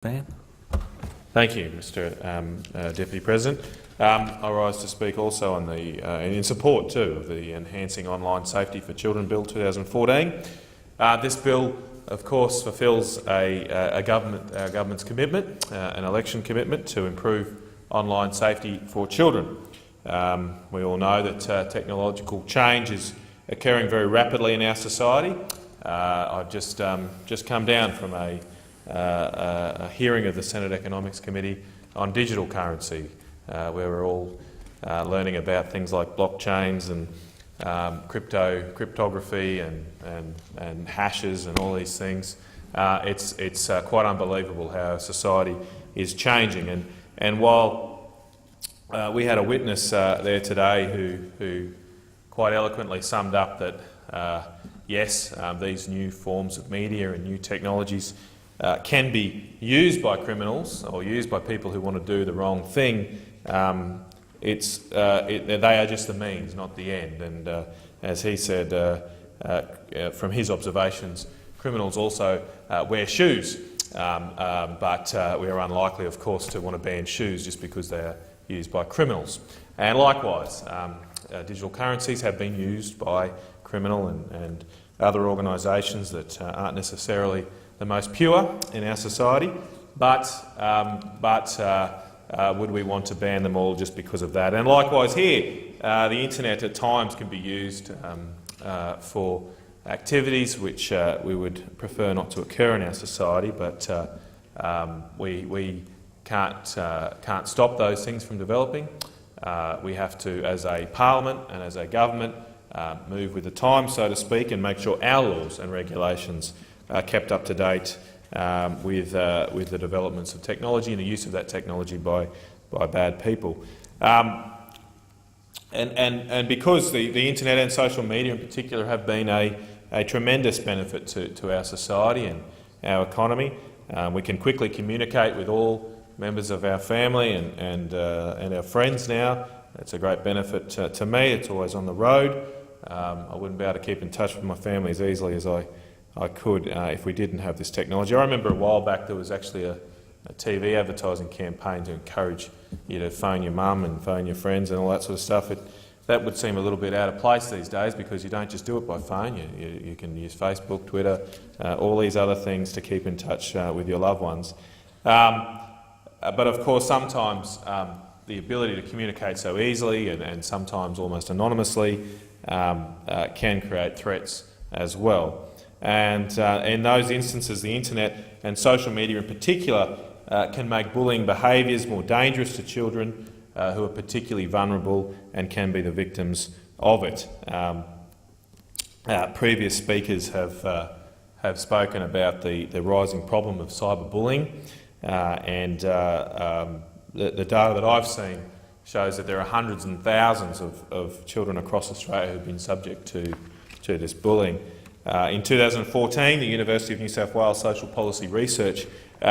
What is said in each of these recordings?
Van. Thank you, Mr Deputy President. I rise to speak also on the, and in support too of the Enhancing Online Safety for Children Bill 2014. This bill, of course, fulfils our government's commitment, an election commitment to improve online safety for children. We all know that technological change is occurring very rapidly in our society. I've just come down from a hearing of the Senate Economics Committee on digital currency, where we're all learning about things like blockchains and cryptography and hashes and all these things. It's quite unbelievable how society is changing. And while we had a witness there today who quite eloquently summed up that yes, these new forms of media and new technologies can be used by criminals or used by people who want to do the wrong thing. They are just the means, not the end. And as he said, from his observations, criminals also wear shoes, but we are unlikely, of course, to want to ban shoes just because they are used by criminals. And likewise, digital currencies have been used by criminal and other organisations that aren't necessarily the most pure in our society, but would we want to ban them all just because of that? And likewise here, the internet at times can be used for activities which we would prefer not to occur in our society, but we can't stop those things from developing. We have to, as a parliament and as a government, move with the times, so to speak, and make sure our laws and regulations are kept up to date with the developments of technology and the use of that technology by bad people. And because the internet and social media in particular have been a tremendous benefit to our society and our economy, we can quickly communicate with all members of our family and our friends now. It's a great benefit to me. It's always on the road. I wouldn't be able to keep in touch with my family as easily as I could if we didn't have this technology. I remember a while back there was actually a TV advertising campaign to encourage you to phone your mum and phone your friends and all that sort of stuff. That would seem a little bit out of place these days because you don't just do it by phone. You can use Facebook, Twitter, all these other things to keep in touch with your loved ones. But of course sometimes the ability to communicate so easily and sometimes almost anonymously can create threats as well. And in those instances, the internet and social media in particular can make bullying behaviours more dangerous to children who are particularly vulnerable and can be the victims of it. Previous speakers have spoken about the rising problem of cyberbullying, and the data that I've seen shows that there are hundreds and thousands of children across Australia who have been subject to this bullying. In 2014, the University of New South Wales Social Policy Research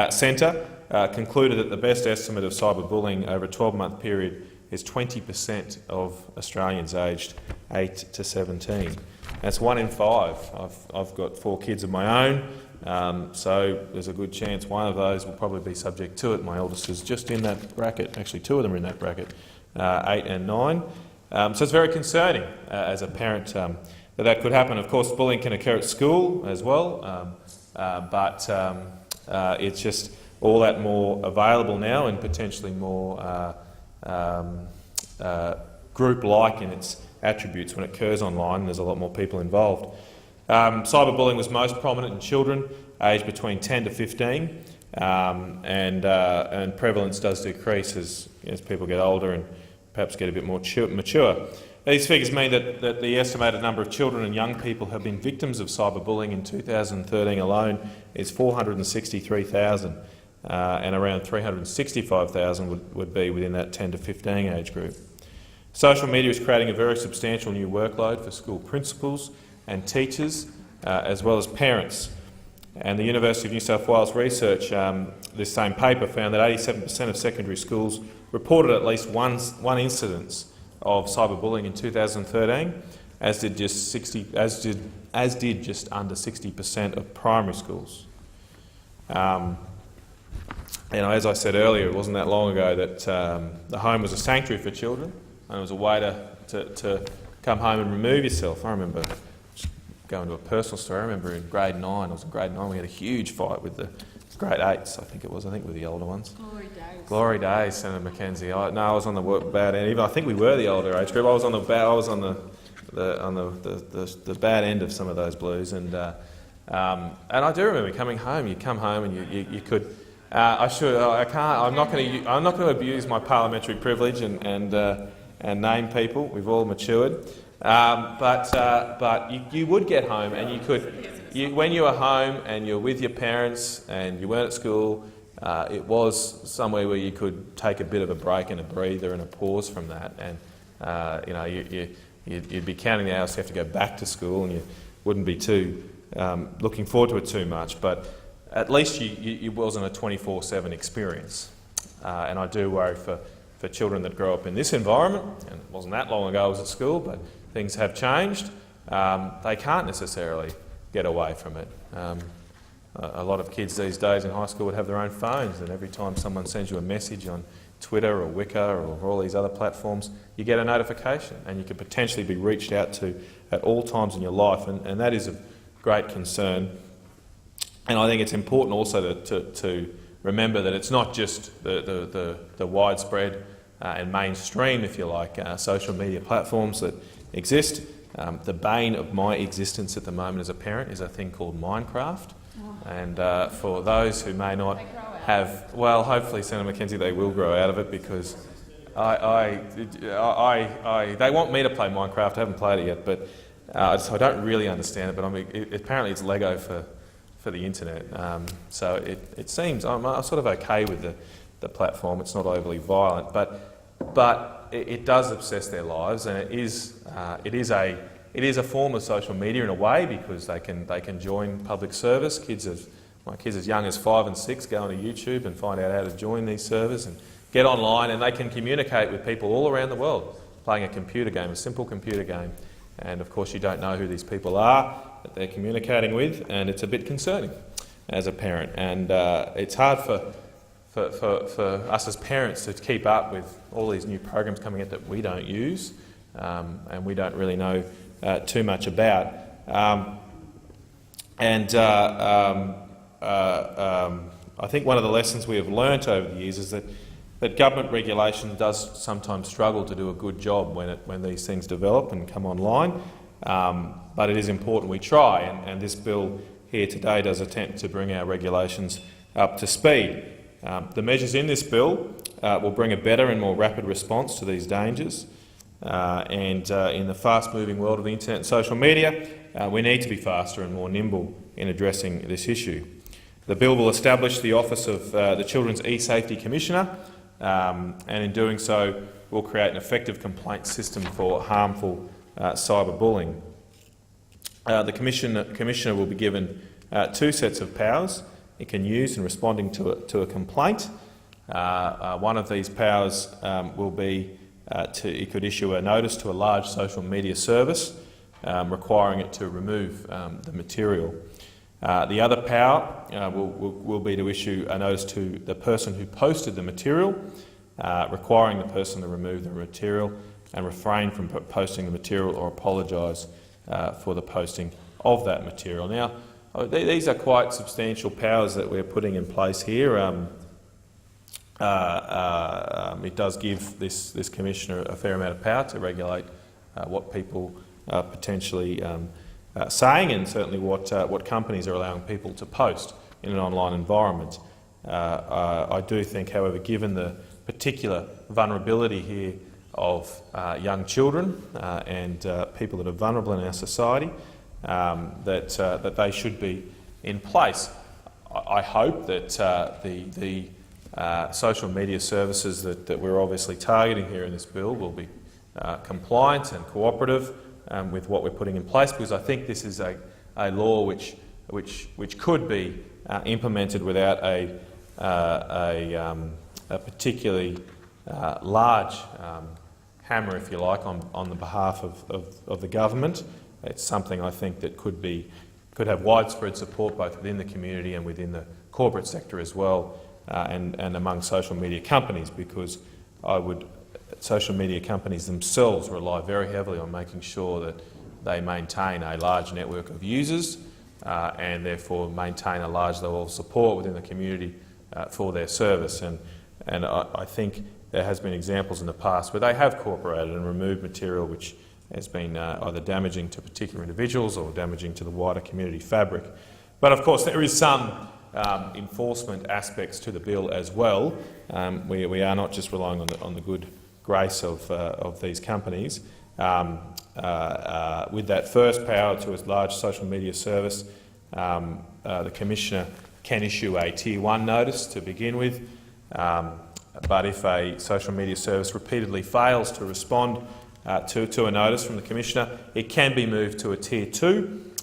Centre concluded that the best estimate of cyberbullying over a 12-month period is 20% of Australians aged 8 to 17. That's 1 in 5. I've got 4 kids of my own, so there's a good chance one of those will probably be subject to it. My eldest is just in that bracket. Actually, 2 of them are in that bracket, 8 and 9. So it's very concerning as a parent that could happen. Of course, bullying can occur at school as well, but it's just all that more available now and potentially more group-like in its attributes when it occurs online. There's a lot more people involved. Cyberbullying was most prominent in children aged between 10 to 15, and prevalence does decrease as people get older and perhaps get a bit more mature. These figures mean that the estimated number of children and young people who have been victims of cyberbullying in 2013 alone is 463,000, and around 365,000 would be within that 10 to 15 age group. Social media is creating a very substantial new workload for school principals and teachers, as well as parents. And the University of New South Wales research, this same paper, found that 87% of secondary schools reported at least one incidence of cyberbullying in 2013, as did just under 60% of primary schools. as I said earlier, it wasn't that long ago that the home was a sanctuary for children, and it was a way to come home and remove yourself. I remember, just going to a personal story, I remember in grade 9, I was in grade 9, we had a huge fight with the grade 8s, I think it was, with the older ones. Glory days. Glory days, Senator Mackenzie. I was on the bad end. Even I think we were the older age group. I was on the bad end of some of those blues, and I do remember coming home. You come home and you could. I'm not going to abuse my parliamentary privilege and name people. We've all matured, but you would get home and you could. When you were home and you're with your parents and you weren't at school, it was somewhere where you could take a bit of a break and a breather and a pause from that. And you'd be counting the hours you have to go back to school, and you wouldn't be too looking forward to it too much. But at least it wasn't a 24/7 experience. And I do worry for children that grow up in this environment, and it wasn't that long ago I was at school, but things have changed. They can't necessarily get away from it. A lot of kids these days in high school would have their own phones, and every time someone sends you a message on Twitter or Wicker or all these other platforms, you get a notification, and you could potentially be reached out to at all times in your life, and that is of great concern. And I think it's important also to remember that it's not just the widespread and mainstream, if you like, social media platforms that exist. The bane of my existence at the moment as a parent is a thing called Minecraft. And for those who may not have, well, hopefully, Senator Mackenzie, they will grow out of it, because they want me to play Minecraft. I haven't played it yet, but so I don't really understand it. But apparently it's Lego for the internet. So it seems I'm sort of okay with the platform. It's not overly violent, but it does obsess their lives, and it is a form of social media in a way, because they can join public service. My kids as young as 5 and 6 go onto YouTube and find out how to join these servers and get online, and they can communicate with people all around the world playing a computer game, a simple computer game. And of course you don't know who these people are that they're communicating with, and it's a bit concerning as a parent. And it's hard for us as parents to keep up with all these new programs coming out that we don't use and we don't really know too much about. I think one of the lessons we have learnt over the years is that government regulation does sometimes struggle to do a good job when these things develop and come online. But it is important we try, and this bill here today does attempt to bring our regulations up to speed. The measures in this bill will bring a better and more rapid response to these dangers. In the fast-moving world of the internet and social media, we need to be faster and more nimble in addressing this issue. The bill will establish the Office of the Children's E-Safety Commissioner, and in doing so will create an effective complaint system for harmful cyberbullying. The Commissioner will be given 2 sets of powers it can use in responding to a complaint. One of these powers will be it could issue a notice to a large social media service requiring it to remove the material. The other power will be to issue a notice to the person who posted the material, requiring the person to remove the material and refrain from posting the material or apologise for the posting of that material. Now, these are quite substantial powers that we're putting in place here. It does give this Commissioner a fair amount of power to regulate what people are potentially saying, and certainly what companies are allowing people to post in an online environment. I do think, however, given the particular vulnerability here of young children and people that are vulnerable in our society, that they should be in place. I hope that the social media services that we're obviously targeting here in this bill will be compliant and cooperative with what we're putting in place, because I think this is a law which could be implemented without a particularly large hammer, if you like, on the behalf of the government. It's something I think that could have widespread support both within the community and within the corporate sector as well, and among social media companies, because social media companies themselves rely very heavily on making sure that they maintain a large network of users and therefore maintain a large level of support within the community for their service. And I think there has been examples in the past where they have cooperated and removed material which has been either damaging to particular individuals or damaging to the wider community fabric. But of course there is some enforcement aspects to the bill as well. We are not just relying on the good grace of these companies. With that first power to a large social media service, the Commissioner can issue a Tier 1 notice to begin with, but if a social media service repeatedly fails to respond to a notice from the Commissioner, it can be moved to a Tier 2,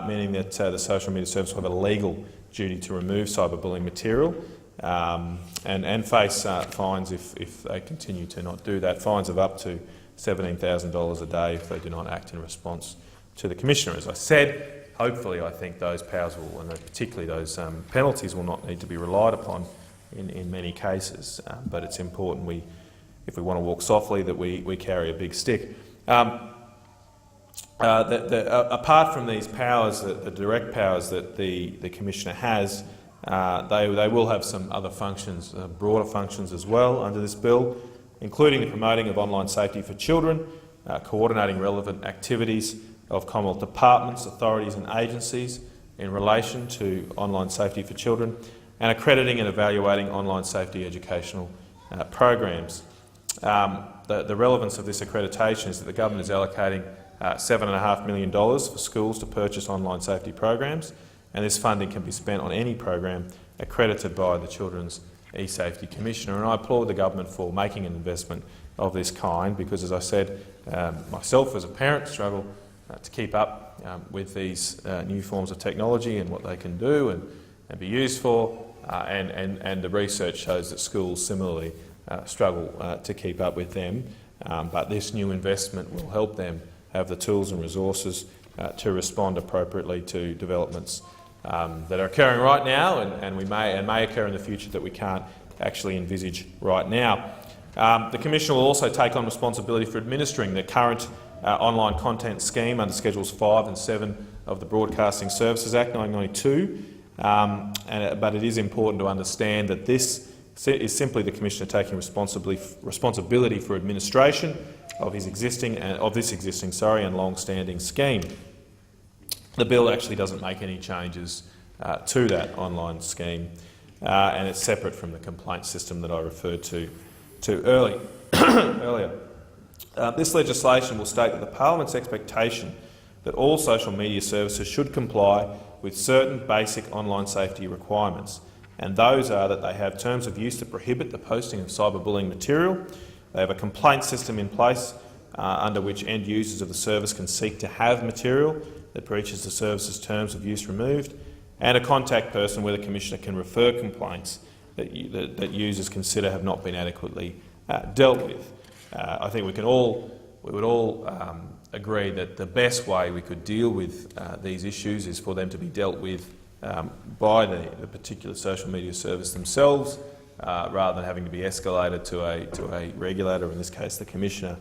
meaning that the social media service will have a legal duty to remove cyberbullying material and face fines if they continue to not do that, fines of up to $17,000 a day if they do not act in response to the Commissioner. As I said, hopefully I think those powers will, and particularly those penalties, will not need to be relied upon in many cases, but it's important if we want to walk softly that we carry a big stick. Apart from these powers, the direct powers that the Commissioner has, they will have some other functions, broader functions as well under this bill, including the promoting of online safety for children, coordinating relevant activities of Commonwealth departments, authorities and agencies in relation to online safety for children, and accrediting and evaluating online safety educational programs. The relevance of this accreditation is that the government is allocating $7.5 million for schools to purchase online safety programs, and this funding can be spent on any program accredited by the Children's eSafety Commissioner. And I applaud the government for making an investment of this kind because, as I said, myself as a parent struggle to keep up with these new forms of technology and what they can do and be used for, and the research shows that schools similarly struggle to keep up with them, but this new investment will help them have the tools and resources to respond appropriately to developments that are occurring right now and may occur in the future that we can't actually envisage right now. The Commissioner will also take on responsibility for administering the current online content scheme under Schedules 5 and 7 of the Broadcasting Services Act 1992, but it is important to understand that this is simply the Commissioner taking responsibility for administration of this existing and long-standing scheme. The bill actually doesn't make any changes to that online scheme, and it's separate from the complaint system that I referred to earlier. This legislation will state that the Parliament's expectation that all social media services should comply with certain basic online safety requirements, and those are that they have terms of use to prohibit the posting of cyberbullying material, they have a complaint system in place under which end users of the service can seek to have material that breaches the service's terms of use removed, and a contact person where the Commissioner can refer complaints that users consider have not been adequately dealt with. I think we would all agree that the best way we could deal with these issues is for them to be dealt with by the particular social media service themselves, rather than having to be escalated to a regulator, in this case the Commissioner,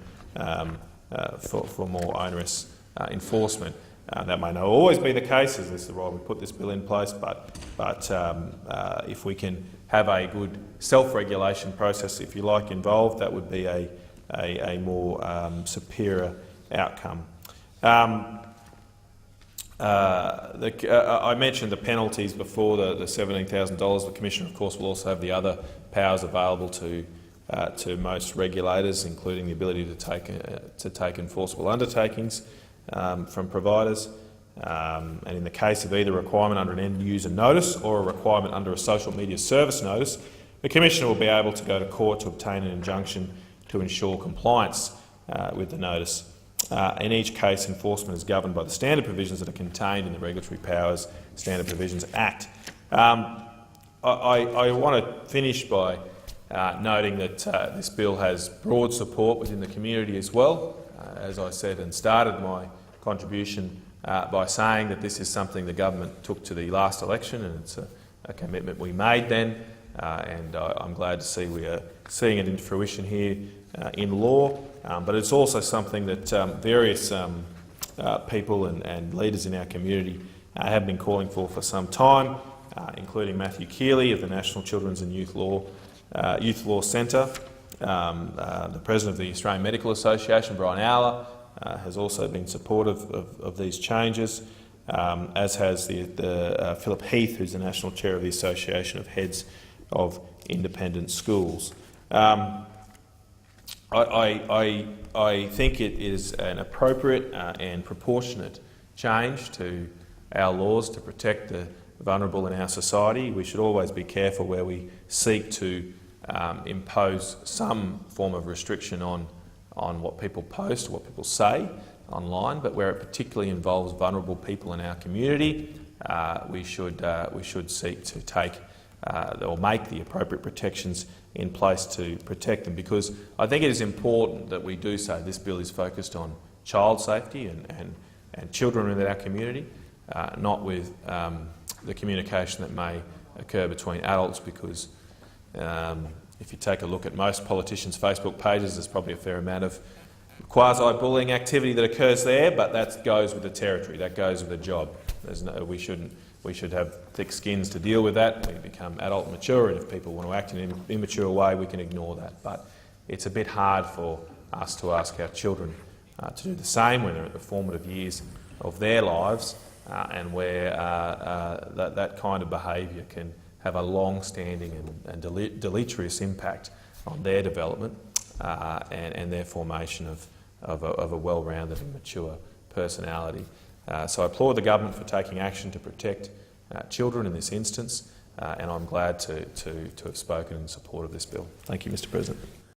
for more onerous enforcement. That may not always be the case, as this is the why we put this bill in place, but if we can have a good self-regulation process, if you like, involved, that would be a more superior outcome. I mentioned the penalties before, the $17,000. The Commissioner, of course, will also have the other powers available to most regulators, including the ability to take enforceable undertakings from providers. And in the case of either requirement under an end-user notice or a requirement under a social media service notice, the Commissioner will be able to go to court to obtain an injunction to ensure compliance with the notice. In each case, enforcement is governed by the standard provisions that are contained in the Regulatory Powers Standard Provisions Act. I want to finish by noting that this bill has broad support within the community as well. As I said and started my contribution by saying that this is something the government took to the last election, and it's a commitment we made then. and I'm glad to see we are seeing it into fruition here in law. But it's also something that various people and leaders in our community have been calling for some time, including Matthew Keeley of the National Children's and Youth Law Centre. The President of the Australian Medical Association, Brian Owler, has also been supportive of these changes, as has the Philip Heath, who's the National Chair of the Association of Heads of Independent Schools. I think it is an appropriate and proportionate change to our laws to protect the vulnerable in our society. We should always be careful where we seek to impose some form of restriction on what people post, what people say online, but where it particularly involves vulnerable people in our community, we should seek to take or make the appropriate protections in place to protect them, because I think it is important that we do say this bill is focused on child safety and children within our community, not with the communication that may occur between adults, because if you take a look at most politicians' Facebook pages, there's probably a fair amount of quasi-bullying activity that occurs there, but that goes with the territory, that goes with the job. We should have thick skins to deal with that. We become adult and mature, and if people want to act in an immature way, we can ignore that. But it's a bit hard for us to ask our children to do the same when they're at the formative years of their lives, and where that kind of behaviour can have a long-standing and deleterious impact on their development and their formation of a well-rounded and mature personality. So I applaud the government for taking action to protect children in this instance, and I'm glad to have spoken in support of this bill. Thank you, Mr. President.